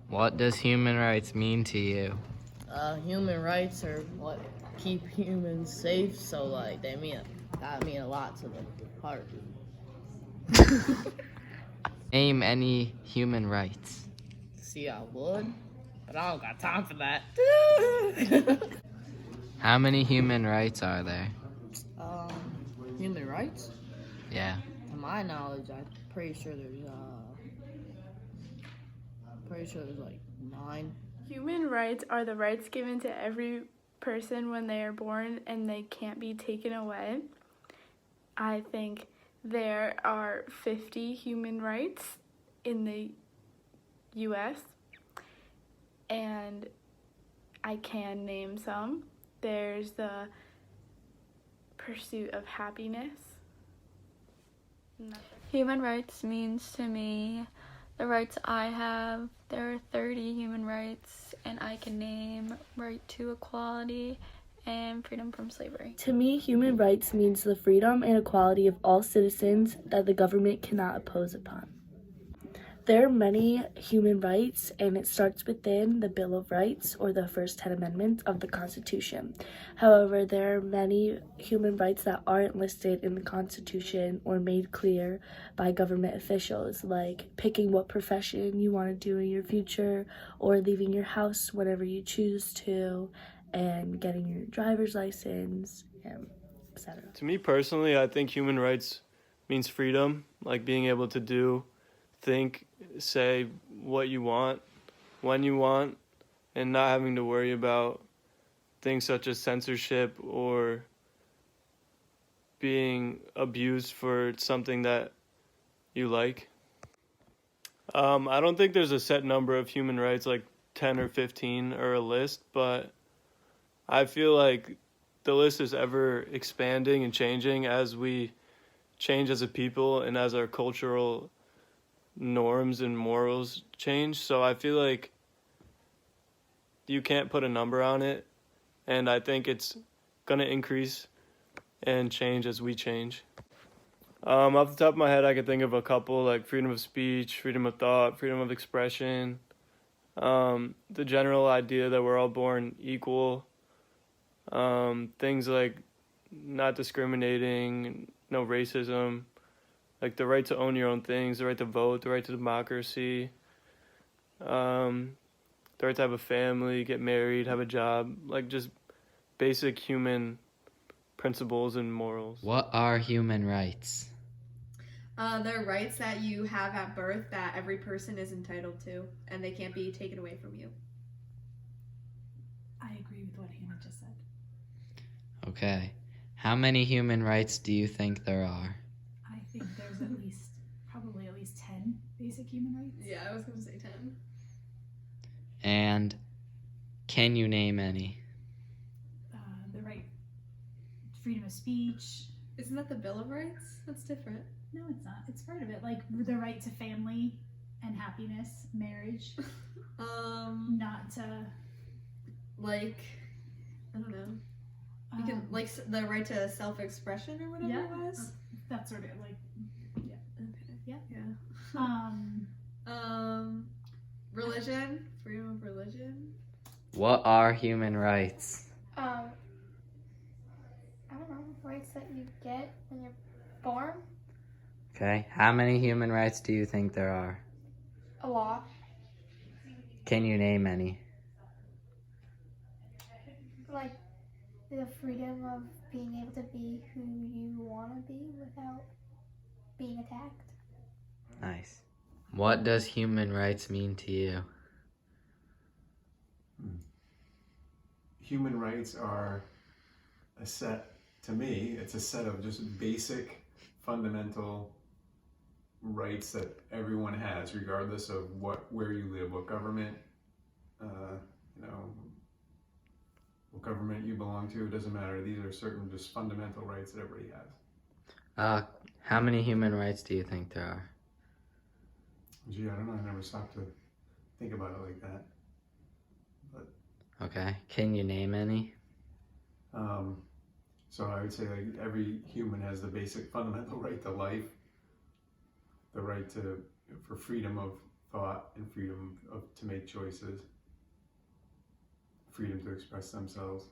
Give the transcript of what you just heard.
What does human rights mean to you? Human rights are what keep humans safe, so like that mean a lot to the heart. Name any human rights. See, I would, but I don't got time for that. How many human rights are there? um, Human rights? Yeah. To my knowledge, I'm pretty sure there's like 9. Human rights are the rights given to every person when they are born and they can't be taken away. I think there are 50 human rights in the US, and I can name some. There's the pursuit of happiness. Human rights means to me the rights I have. There are 30 human rights, and I can name right to equality and freedom from slavery. To me, human rights means the freedom and equality of all citizens that the government cannot impose upon. There are many human rights, and it starts within the Bill of Rights or the first 10 amendments of the Constitution. However, there are many human rights that aren't listed in the Constitution or made clear by government officials, like picking what profession you want to do in your future or leaving your house whenever you choose to, and getting your driver's license, etc. To me personally, I think human rights means freedom, like being able to do, think, say what you want, when you want, and not having to worry about things such as censorship or being abused for something that you like. I don't think there's a set number of human rights, like 10 or 15 or a list, but I feel like the list is ever expanding and changing as we change as a people and as our cultural norms and morals change. So I feel like you can't put a number on it, and I think it's gonna increase and change as we change. Off the top of my head, I could think of a couple, like freedom of speech, freedom of thought, freedom of expression, the general idea that we're all born equal, things like not discriminating, no racism, like the right to own your own things, the right to vote, the right to democracy, the right to have a family, get married, have a job, like just basic human principles and morals. What are human rights? They're rights that you have at birth that every person is entitled to, and they can't be taken away from you. I agree with what Hannah just said. Okay. How many human rights do you think there are? I think there's probably at least 10 basic human rights. Yeah, I was going to say 10. And can you name any? The right, freedom of speech. Isn't that the Bill of Rights? That's different. No, it's not. It's part of it. Like the right to family and happiness, marriage. Not to. Like, I don't know. You can, like, the right to self-expression or whatever it was? That sort of, like, yeah. Okay. Yeah. Religion? Freedom of religion? What are human rights? I don't know, rights that you get when you're born. Okay. How many human rights do you think there are? A lot. Can you name any? Like the freedom of being able to be who you want to be without being attacked. Nice. What does human rights mean to you? Human rights are to me, it's a set of just basic, fundamental rights that everyone has, regardless of where you live, what government, what government you belong to. It doesn't matter. These are certain just fundamental rights that everybody has. How many human rights do you think there are? Gee, I don't know. I never stopped to think about it like that. But Okay. Can you name any? So I would say like every human has the basic fundamental right to life, the right for freedom of thought and freedom to make choices, freedom to express themselves.